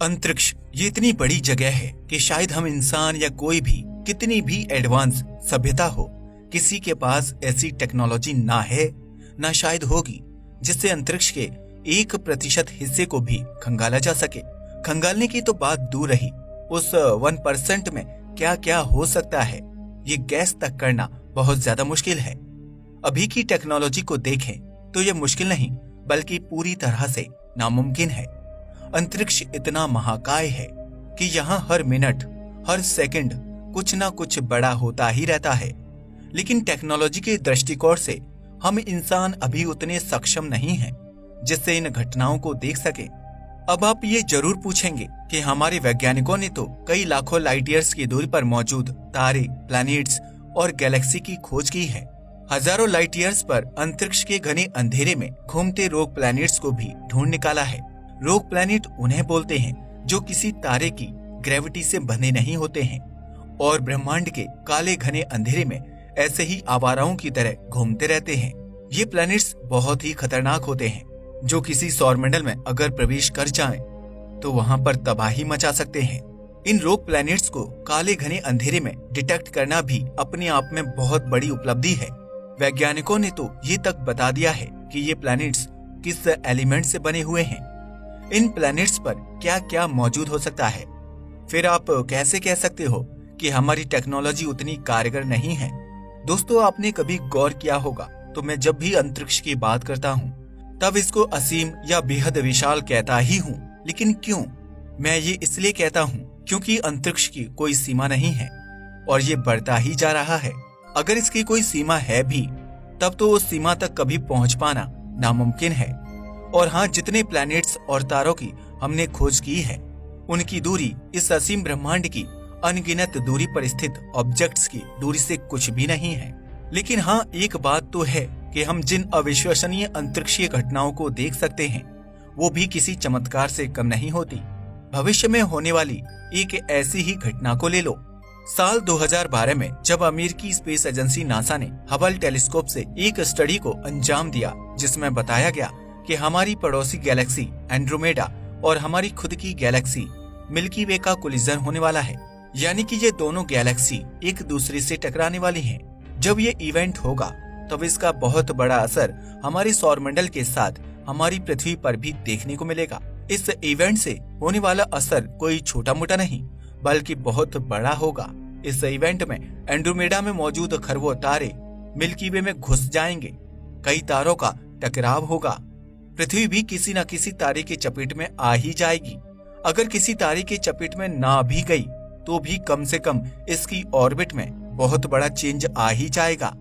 अंतरिक्ष ये इतनी बड़ी जगह है कि शायद हम इंसान या कोई भी कितनी भी एडवांस सभ्यता हो, किसी के पास ऐसी टेक्नोलॉजी ना है ना शायद होगी जिससे अंतरिक्ष के 1% हिस्से को भी खंगाला जा सके। खंगालने की तो बात दूर रही, उस 1% में क्या क्या हो सकता है ये गैस तक करना बहुत ज्यादा मुश्किल है। अभी की टेक्नोलॉजी को देखें तो ये मुश्किल नहीं बल्कि पूरी तरह से नामुमकिन है। अंतरिक्ष इतना महाकाय है कि यहाँ हर मिनट हर सेकंड कुछ ना कुछ बड़ा होता ही रहता है, लेकिन टेक्नोलॉजी के दृष्टिकोण से हम इंसान अभी उतने सक्षम नहीं हैं जिससे इन घटनाओं को देख सके। अब आप ये जरूर पूछेंगे कि हमारे वैज्ञानिकों ने तो कई लाखों लाइट ईयर्स की दूरी पर मौजूद तारे, प्लैनेट्स और गैलेक्सी की खोज की है। हजारों लाइट ईयर्स पर अंतरिक्ष के घने अंधेरे में घूमते रोग प्लैनेट्स को भी ढूंढ निकाला है। रोग प्लैनेट उन्हें बोलते हैं जो किसी तारे की ग्रेविटी से बंधे नहीं होते हैं और ब्रह्मांड के काले घने अंधेरे में ऐसे ही आवाराओं की तरह घूमते रहते हैं। ये प्लैनेट्स बहुत ही खतरनाक होते हैं, जो किसी सौरमंडल में अगर प्रवेश कर जाएं, तो वहां पर तबाही मचा सकते हैं। इन रोग प्लैनेट्स को काले घने अंधेरे में डिटेक्ट करना भी अपने आप में बहुत बड़ी उपलब्धि है। वैज्ञानिकों ने तो ये तक बता दिया है कि ये प्लैनेट्स किस एलिमेंट से बने हुए हैं, इन प्लैनेट्स पर क्या क्या मौजूद हो सकता है। फिर आप कैसे कह सकते हो कि हमारी टेक्नोलॉजी उतनी कारगर नहीं है। दोस्तों, आपने कभी गौर किया होगा तो मैं जब भी अंतरिक्ष की बात करता हूँ तब इसको असीम या बेहद विशाल कहता ही हूँ। लेकिन क्यों? मैं ये इसलिए कहता हूँ क्योंकि अंतरिक्ष की कोई सीमा नहीं है और ये बढ़ता ही जा रहा है। अगर इसकी कोई सीमा है भी तब तो उस सीमा तक कभी पहुंच पाना नामुमकिन है। और हाँ, जितने प्लैनेट्स और तारों की हमने खोज की है उनकी दूरी इस असीम ब्रह्मांड की अनगिनत दूरी पर स्थित ऑब्जेक्ट्स की दूरी से कुछ भी नहीं है। लेकिन हाँ, एक बात तो है कि हम जिन अविश्वसनीय अंतरिक्षीय घटनाओं को देख सकते हैं वो भी किसी चमत्कार से कम नहीं होती। भविष्य में होने वाली एक ऐसी ही घटना को ले लो। साल 2012 में जब अमेरिकी स्पेस एजेंसी नासा ने हबल टेलीस्कोप से एक स्टडी को अंजाम दिया जिसमें बताया गया कि हमारी पड़ोसी गैलेक्सी एंड्रोमेडा और हमारी खुद की गैलेक्सी मिल्की वे का कोलिजन होने वाला है, यानी कि ये दोनों गैलेक्सी एक दूसरे से टकराने वाली हैं। जब ये इवेंट होगा तब इसका बहुत बड़ा असर हमारे सौरमंडल के साथ हमारी पृथ्वी पर भी देखने को मिलेगा। इस इवेंट से होने वाला असर कोई छोटा मोटा नहीं बल्कि बहुत बड़ा होगा। इस इवेंट में एंड्रोमेडा में मौजूद खरबों तारे मिल्की वे में घुस जाएंगे, कई तारों का टकराव होगा, पृथ्वी भी किसी न किसी तारे के चपेट में आ ही जाएगी। अगर किसी तारे के चपेट में ना भी गई तो भी कम से कम इसकी ऑर्बिट में बहुत बड़ा चेंज आ ही जाएगा,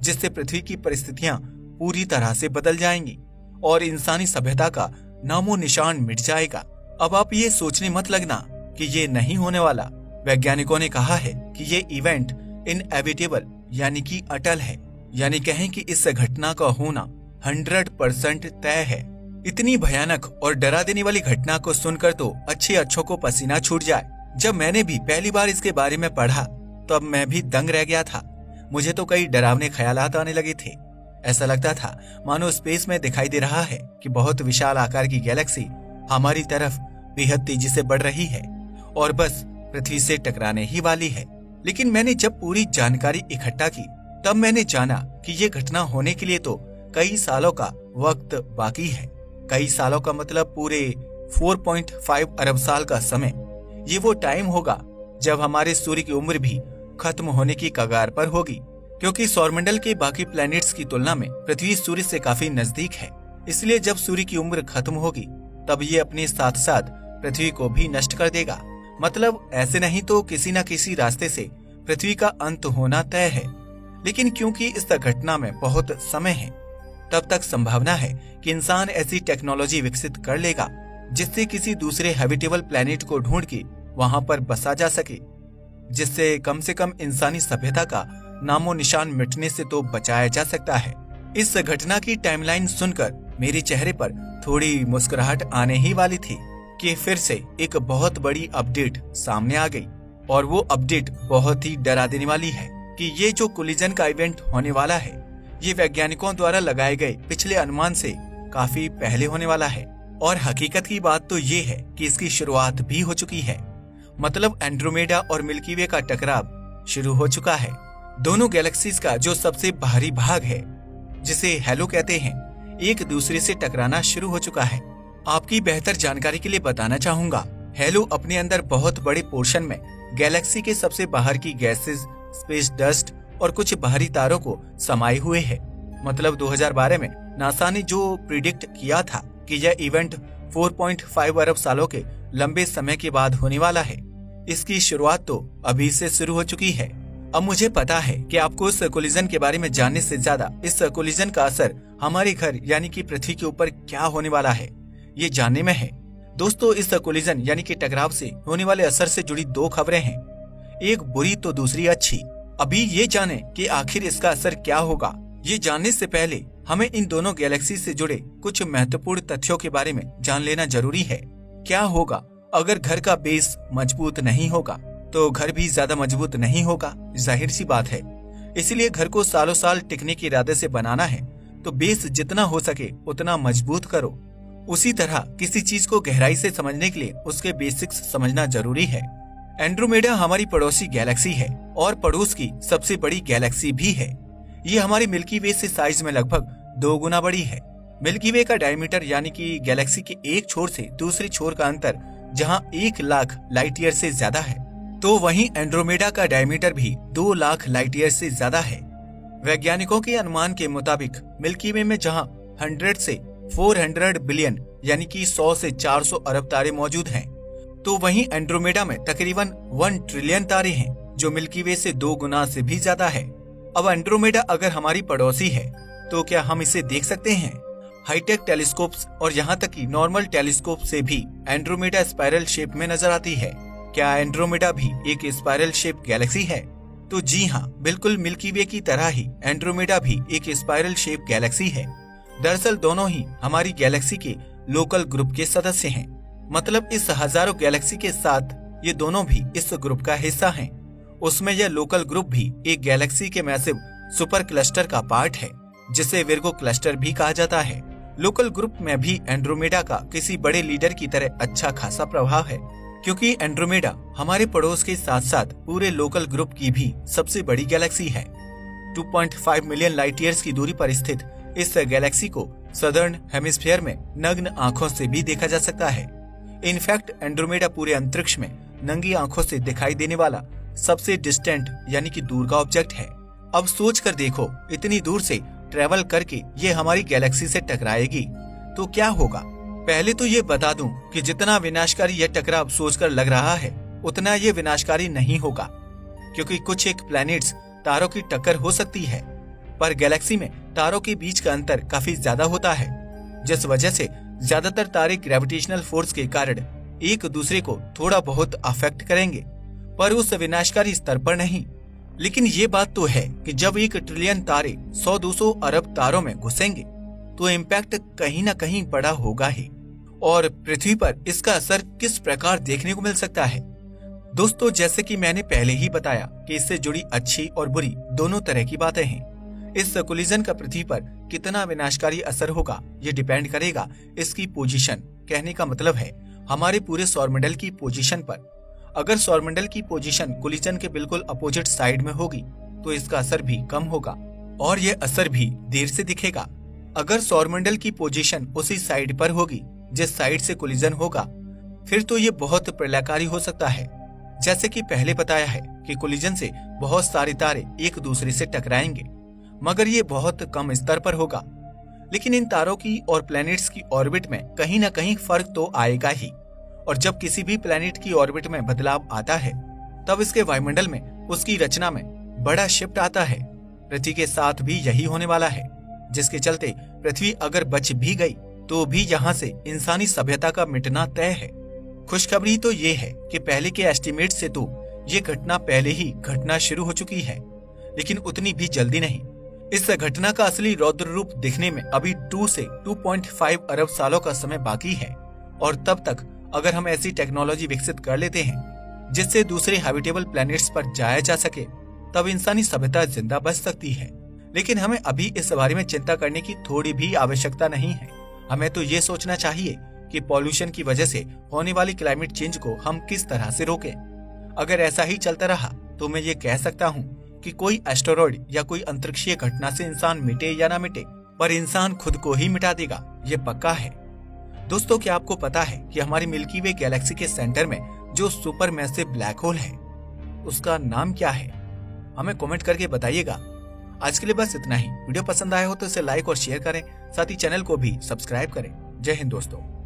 जिससे पृथ्वी की परिस्थितियां पूरी तरह से बदल जाएंगी और इंसानी सभ्यता का नामो निशान मिट जाएगा। अब आप ये सोचने मत लगना कि ये नहीं होने वाला। वैज्ञानिकों ने कहा है कि ये इवेंट इनएविटेबल यानी कि अटल है, यानी कहें कि इस घटना का होना 100% तय है। इतनी भयानक और डरा देने वाली घटना को सुनकर तो अच्छों को पसीना छूट जाए। जब मैंने भी पहली बार इसके बारे में पढ़ा तब मैं भी दंग रह गया था। मुझे तो कई डरावने ख्यालात आने लगे थे। ऐसा लगता था मानो स्पेस में दिखाई दे रहा है कि बहुत विशाल आकार की गैलेक्सी हमारी तरफ बेहद तेजी से बढ़ रही है और बस पृथ्वी से टकराने ही वाली है। लेकिन मैंने जब पूरी जानकारी इकट्ठा की तब मैंने जाना कि ये घटना होने के लिए तो कई सालों का वक्त बाकी है। कई सालों का मतलब पूरे 4.5 अरब साल का समय। ये वो टाइम होगा जब हमारे सूर्य की उम्र भी खत्म होने की कगार पर होगी, क्योंकि सौरमंडल के बाकी प्लैनेट्स की तुलना में पृथ्वी सूर्य से काफी नजदीक है। इसलिए जब सूर्य की उम्र खत्म होगी तब ये अपने साथ साथ पृथ्वी को भी नष्ट कर देगा। मतलब ऐसे नहीं तो किसी न किसी रास्ते से पृथ्वी का अंत होना तय है। लेकिन क्योंकि इस घटना में बहुत समय है, तब तक संभावना है कि इंसान ऐसी टेक्नोलॉजी विकसित कर लेगा जिससे किसी दूसरे हैबिटेबल प्लैनेट को ढूंढ के वहां पर बसा जा सके, जिससे कम से कम इंसानी सभ्यता का नामो निशान मिटने से तो बचाया जा सकता है। इस घटना की टाइमलाइन सुनकर मेरे चेहरे पर थोड़ी मुस्कुराहट आने ही वाली थी कि फिर से एक बहुत बड़ी अपडेट सामने आ गई, और वो अपडेट बहुत ही डरा देने वाली है कि ये जो कोलिजन का इवेंट होने वाला है ये वैज्ञानिकों द्वारा लगाए गए पिछले अनुमान से काफी पहले होने वाला है। और हकीकत की बात तो ये है कि इसकी शुरुआत भी हो चुकी है। मतलब एंड्रोमेडा और मिल्की वे का टकराव शुरू हो चुका है। दोनों गैलेक्सीज का जो सबसे बाहरी भाग है, जिसे हेलो कहते हैं, एक दूसरे से टकराना शुरू हो चुका है। आपकी बेहतर जानकारी के लिए बताना चाहूंगा, हेलो अपने अंदर बहुत बड़े पोर्शन में गैलेक्सी के सबसे बाहर की गैसेस, स्पेस डस्ट और कुछ बाहरी तारों को समाये हुए है। मतलब 2012 में नासा ने जो प्रिडिक्ट किया था कि यह इवेंट 4.5 अरब सालों के लंबे समय के बाद होने वाला है, इसकी शुरुआत तो अभी से शुरू हो चुकी है। अब मुझे पता है कि आपको इस कोलिजन के बारे में जानने से ज्यादा इस कोलिजन का असर हमारे घर यानी कि पृथ्वी के ऊपर क्या होने वाला है, ये जानने में है। दोस्तों, इस कोलिजन यानी कि टकराव से होने वाले असर से जुड़ी दो खबरें हैं, एक बुरी तो दूसरी अच्छी। अभी ये जाने कि आखिर इसका असर क्या होगा। ये जानने से पहले हमें इन दोनों गैलेक्सी से जुड़े कुछ महत्वपूर्ण तथ्यों के बारे में जान लेना जरूरी है। क्या होगा अगर घर का बेस मजबूत नहीं होगा तो घर भी ज्यादा मजबूत नहीं होगा, जाहिर सी बात है। इसीलिए घर को सालों साल टिकने के इरादे से बनाना है तो बेस जितना हो सके उतना मजबूत करो। उसी तरह किसी चीज को गहराई से समझने के लिए उसके बेसिक्स समझना जरूरी है। एंड्रोमेडा हमारी पड़ोसी गैलेक्सी है और पड़ोस की सबसे बड़ी गैलेक्सी भी है। ये हमारी मिल्की वे से साइज में लगभग 2 गुना बड़ी है। मिल्की वे का डायमीटर यानी कि गैलेक्सी के एक छोर से दूसरे छोर का अंतर जहां 1 लाख लाइट ईयर से ज्यादा है, तो वहीं एंड्रोमेडा का डायमीटर भी 2 लाख लाइट ईयर से ज्यादा है। वैज्ञानिकों के अनुमान के मुताबिक मिल्की वे में जहां 100 से 400 बिलियन यानी कि 100 से 400 अरब तारे मौजूद हैं, तो वहीं एंड्रोमेडा में तकरीबन 1 ट्रिलियन तारे हैं, जो मिल्की वे से 2 गुना से भी ज्यादा है। अब एंड्रोमेडा अगर हमारी पड़ोसी है तो क्या हम इसे देख सकते हैं? हाईटेक टेलीस्कोप्स और यहाँ तक कि नॉर्मल टेलीस्कोप से भी एंड्रोमेडा स्पाइरल शेप में नजर आती है। क्या एंड्रोमेडा भी एक स्पाइरल शेप गैलेक्सी है? तो जी हाँ, बिल्कुल मिल्की वे की तरह ही एंड्रोमेडा भी एक स्पाइरल शेप गैलेक्सी है। दरअसल दोनों ही हमारी गैलेक्सी के लोकल ग्रुप के सदस्य हैं। मतलब इस हजारों गैलेक्सी के साथ ये दोनों भी इस ग्रुप का हिस्सा हैं। उसमें यह लोकल ग्रुप भी एक गैलेक्सी के मैसिव सुपर क्लस्टर का पार्ट है, जिसे विर्गो क्लस्टर भी कहा जाता है। लोकल ग्रुप में भी एंड्रोमेडा का किसी बड़े लीडर की तरह अच्छा खासा प्रभाव है, क्योंकि एंड्रोमेडा हमारे पड़ोस के साथ साथ पूरे लोकल ग्रुप की भी सबसे बड़ी गैलेक्सी है। 2.5 मिलियन लाइट ईयर्स की दूरी पर स्थित इस गैलेक्सी को सदर्न हेमिस्फीयर में नग्न आंखों से भी देखा जा सकता है। इनफैक्ट एंड्रोमेडा पूरे अंतरिक्ष में नंगी आंखों से दिखाई देने वाला सबसे डिस्टेंट यानी कि दूर का ऑब्जेक्ट है। अब सोच कर देखो, इतनी दूर से ट्रेवल करके ये हमारी गैलेक्सी से टकराएगी तो क्या होगा। पहले तो ये बता दूं कि जितना विनाशकारी यह टकराव सोचकर लग रहा है, उतना ये विनाशकारी नहीं होगा, क्योंकि कुछ एक प्लैनेट्स तारों की टक्कर हो सकती है, पर गैलेक्सी में तारों के बीच का अंतर काफी ज्यादा होता है, जिस वजह से ज्यादातर तारे ग्रेविटेशनल फोर्स के कारण एक दूसरे को थोड़ा बहुत अफेक्ट करेंगे, पर उस विनाशकारी स्तर पर नहीं। लेकिन ये बात तो है कि जब 1 ट्रिलियन तारे 100-200 अरब तारों में घुसेंगे तो इम्पैक्ट कहीं न कहीं बड़ा होगा ही, और पृथ्वी पर इसका असर किस प्रकार देखने को मिल सकता है। दोस्तों, जैसे कि मैंने पहले ही बताया कि इससे जुड़ी अच्छी और बुरी दोनों तरह की बातें हैं। इस कोलिजन का पृथ्वी पर कितना विनाशकारी असर होगा ये डिपेंड करेगा इसकी पोजीशन। कहने का मतलब है हमारे पूरे सौरमंडल की पोजीशन पर। अगर सौरमंडल की पोजीशन कोलिजन के बिल्कुल अपोजिट साइड में होगी तो इसका असर भी कम होगा और यह असर भी देर से दिखेगा। अगर सौरमंडल की पोजीशन उसी साइड पर होगी जिस साइड से कोलिजन होगा, फिर तो ये बहुत प्रलयकारी हो सकता है। जैसे कि पहले बताया है कि कोलिजन से बहुत सारे तारे एक दूसरे से टकराएंगे, मगर ये बहुत कम स्तर पर होगा। लेकिन इन तारों की और प्लैनेट्स की ऑर्बिट में कहीं ना कहीं फर्क तो आएगा ही, और जब किसी भी प्लैनेट की ऑर्बिट में बदलाव आता है तब इसके वायुमंडल में, उसकी रचना में बड़ा शिफ्ट आता है। पृथ्वी के साथ भी यही होने वाला है, जिसके चलते पृथ्वी अगर बच भी गई तो भी यहाँ से इंसानी सभ्यता का मिटना तय है। खुशखबरी तो ये है कि पहले के एस्टिमेट से तो ये घटना पहले ही घटना शुरू हो चुकी है, लेकिन उतनी भी जल्दी नहीं। इस घटना का असली रौद्र रूप दिखने में अभी 2 से 2.5 अरब सालों का समय बाकी है, और तब तक अगर हम ऐसी टेक्नोलॉजी विकसित कर लेते हैं जिससे दूसरे हैबिटेबल प्लैनेट्स पर जाया जा सके, तब इंसानी सभ्यता जिंदा बच सकती है। लेकिन हमें अभी इस बारे में चिंता करने की थोड़ी भी आवश्यकता नहीं है। हमें तो ये सोचना चाहिए कि पॉल्यूशन की वजह से होने वाली क्लाइमेट चेंज को हम किस तरह से रोकें। अगर ऐसा ही चलता रहा तो मैं ये कह सकता हूँ कि कोई एस्टेरॉइड या कोई अंतरिक्षीय घटना से इंसान मिटे या ना मिटे, पर इंसान खुद को ही मिटा देगा, ये पक्का है। दोस्तों, क्या आपको पता है कि हमारी मिल्की वे गैलेक्सी के सेंटर में जो सुपर मैसिव ब्लैक होल है उसका नाम क्या है? हमें कमेंट करके बताइएगा। आज के लिए बस इतना ही। वीडियो पसंद आया हो तो इसे लाइक और शेयर करें, साथ ही चैनल को भी सब्सक्राइब करें। जय हिंद दोस्तों।